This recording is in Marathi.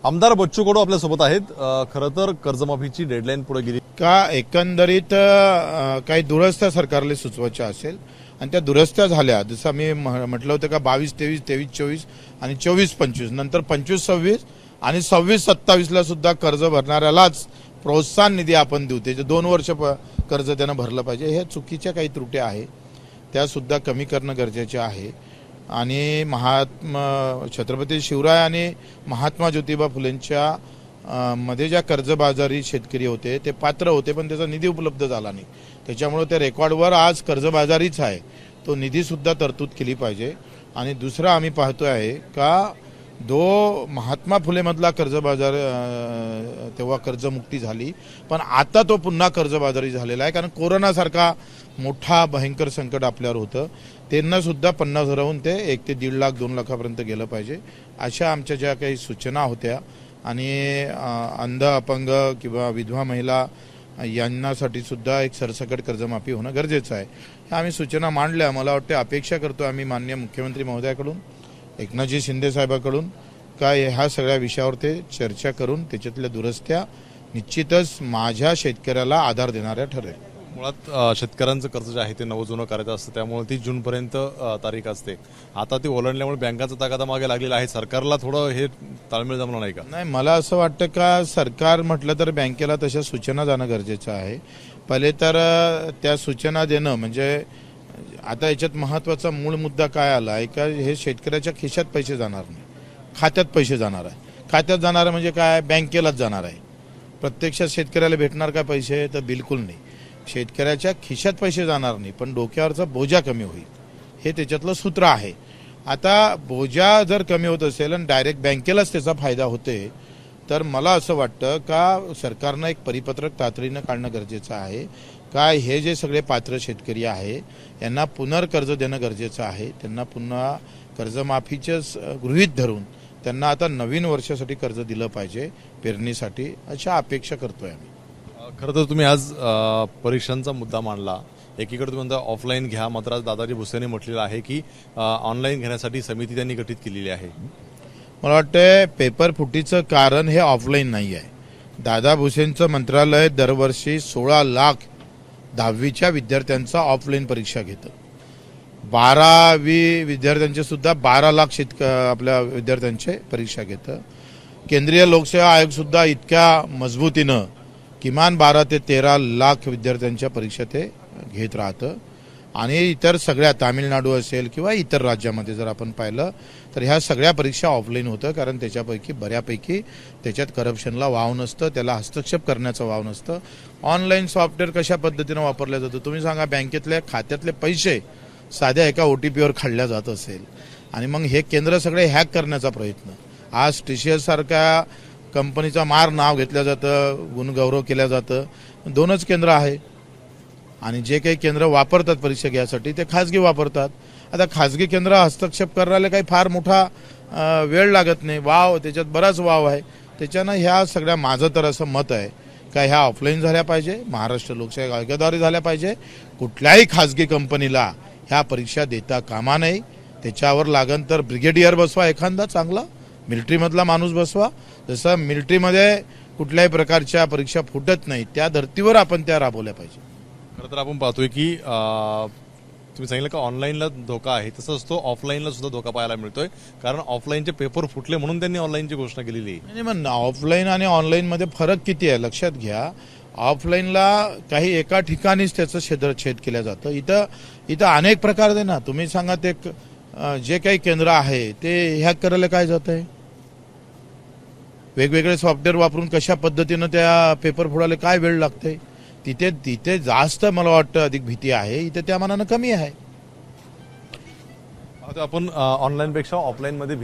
आमदार बच्चू कडू आपल्या सोबत आहेत। खरं तर कर्जमाफीची डेडलाईन पुढे गेली का एकंदरीत काही दुरस्त्या सरकारला सुचवायच्या असेल आणि त्या दुरस्त्या झाल्या, जसं मी म्हटलं होतं का 22-23, 23-24 आणि 24-25 नंतर 25-26 आणि 26-27ला सुद्धा कर्ज भरणाऱ्यालाच प्रोत्साहन निधी आपण देऊ, त्याचे 2 वर्ष कर्ज त्यानं भरलं पाहिजे। हे चुकीच्या काही त्रुटी आहे त्या सुद्धा कमी करणं गरजेचे आहे। आणि महात्मा छत्रपती शिवराय आणि महात्मा ज्योतिबा फुलेंच्या मध्ये ज्या कर्जबाजारी शेतकरी होते ते पात्र होते, पण त्याचा निधी उपलब्ध झाला नाही, त्याच्यामुळे त्या रेकॉर्डवर आज कर्जबाजारीच आहे, तो निधी सुद्धा तरतूद केली पाहिजे। आणि दुसरा आम्ही पाहतो आहे का महात्मा फुले मधला कर्जबाजार तेव्हा कर्जमुक्ती झाली, पण आता तो पुन्हा कर्जबाजारी झालेला आहे, कारण कोरोनासारखा मोठा भयंकर संकट आपल्यावर होतं। त्यांना सुद्धा 50,000 ते 1 ते 1.5 लाख 2 लाखापर्यंत गेलं पाहिजे, अशा आमच्या ज्या काही सूचना होत्या। आणि अंध अपंग किंवा विधवा महिला यांनासाठी सुद्धा एक सरसकट कर्जमाफी होणं गरजेचं आहे, आम्ही सूचना मांडल्या। मला वाटते अपेक्षा करतो आम्ही माननीय मुख्यमंत्री महोदयाकडून, एकनाथजी शिंदे साहेबांकडून काय ह्या सगळ्या विषयावर ते चर्चा करून त्याच्यातल्या दुरस्त्या निश्चितच माझ्या शेतकऱ्याला आधार देणाऱ्या ठरेल। मुळात शेतकऱ्यांचं कर्ज जे आहे ते नवजुनं करायचं असतं, त्यामुळे 30 जूनपर्यंत तारीख असते। आता ती ओलांडल्यामुळे बँकांचा तगादा मागे लागलेला आहे, सरकारला थोडं हे ताळमेळ जमलं नाही का? नाही, मला असं वाटतं का सरकार म्हटलं तर बँकेला तशा सूचना जाणं गरजेचं आहे। पहिले तर त्या सूचना देणं म्हणजे आता याच्यात महत्त्वाचा मूळ मुद्दा काय आला आहे का हे शेतकऱ्याच्या खिशात पैसे जाणार नाही, खात्यात पैसे जाणार आहे। खात्यात जाणार म्हणजे काय, बँकेलाच जाणार आहे। प्रत्यक्षात शेतकऱ्याला भेटणार का पैसे, तर बिलकुल नाही, शेतकऱ्याच्या खिशात पैसे जाणार नाही, पण डोक्यावरचा बोजा कमी होईल, हे त्याच्यातलं सूत्र आहे। आता बोजा जर कमी होत असेल आणि डायरेक्ट बँकेलाच त्याचा फायदा होते, तर मला असं वाटतं का सरकारनं एक परिपत्रक तातडीनं काढणं गरजेचं आहे का हे जे सगळे पात्र शेतकरी आहे यांना पुनर्कर्ज देणं गरजेचं आहे। त्यांना पुन्हा कर्जमाफीचे गृहीत धरून त्यांना आता नवीन वर्षासाठी कर्ज दिलं पाहिजे पेरणीसाठी, अशा अपेक्षा करतोय आम्ही। खरं तर तुम्ही आज परीक्षांचा मुद्दा मांडला, एकीकडे तुम्ही म्हणता ऑफलाईन घ्या, मात्र आज दादाजी भुसेंनी म्हटलेलं आहे की ऑनलाईन घेण्यासाठी समिती त्यांनी गठीत केलेली आहे। मला वाटतं पेपर फुटीचं कारण हे ऑफलाईन नाही आहे। दादा भुसेंचं मंत्रालय दरवर्षी 16 लाख 10वीच्या विद्यार्थ्यांचा ऑफलाईन परीक्षा घेतं, 12वी विद्यार्थ्यांचे सुद्धा 12 लाख आपल्या विद्यार्थ्यांचे परीक्षा घेतं। केंद्रीय लोकसेवा आयोग सुद्धा इतक्या मजबूतीनं किमान 12 ते 13 लाख विद्यार्थ्यांच्या परीक्षा ते घेत राहतं। आणि इतर सगळ्या तामिळनाडू असेल किंवा इतर राज्यामध्ये जर आपण पाहिलं तर ह्या सगळ्या परीक्षा ऑफलाईन होतं, कारण त्याच्यापैकी बऱ्यापैकी त्याच्यात करप्शनला वाव नसतं, त्याला हस्तक्षेप करण्याचं वाव नसतं। ऑनलाईन सॉफ्टवेअर कशा पद्धतीनं वापरलं जातं, तुम्ही सांगा, बँकेतल्या खात्यातले पैसे साध्या एका OTPवर काढल्या जात असेल आणि मग हे केंद्र सगळे हॅक करण्याचा प्रयत्न। आज TCS सारख्या कंपनीचा नाव घेतलं जातं, गुणगौरव केलं जातं, 2च केंद्र आहे आणि जे काही केंद्र वापरतात परीक्षा घ्यायसाठी ते खाजगी वापरतात। आता खाजगी केंद्र हस्तक्षेप करायला काही फार मोठा वेळ लागत नाही, वाव त्याच्यात बराच वाव आहे। त्याच्यानं ह्या सगळ्या माझं तर असं मत आहे का ह्या ऑफलाईन झाल्या पाहिजे, महाराष्ट्र लोकशाही आयोगाद्वारे झाल्या पाहिजे। कुठल्याही खाजगी कंपनीला ह्या परीक्षा देता कामा नये, त्याच्यावर लागन तर ब्रिगेडियर बसवा, एखादा चांगला मिलिटरीमधला माणूस बसवा, जसं मिलिटरीमध्ये कुठल्याही प्रकारच्या परीक्षा फुटत नाही त्या धर्तीवर आपण त्या राबवल्या पाहिजे। खरं तर आपण पाहतोय की तुम्ही सांगितलं का ऑनलाईनला धोका आहे, तसंच तो ऑफलाईनला सुद्धा धोका पाहायला मिळतोय, कारण ऑफलाईनचे पेपर फुटले म्हणून त्यांनी ऑनलाईनची घोषणा केलेली आहे। नाही, ऑफलाईन आणि ऑनलाईन मध्ये फरक किती आहे लक्षात घ्या। ऑफलाईनला काही एका ठिकाणीच त्याचं छेद केलं जातं, इथं अनेक प्रकार दे ना। तुम्ही सांगा ते जे काही केंद्र आहे ते हॅक करायला काय जात आहे, वेगवेगळे सॉफ्टवेअर वापरून कशा पद्धतीनं त्या पेपर फोडायला काय वेळ लागते, तिथे जास्त मला वाटतं अधिक भीती आहे, इथे त्या मानानं कमी आहे। आपण ऑनलाईन पेक्षा ऑफलाईन मध्ये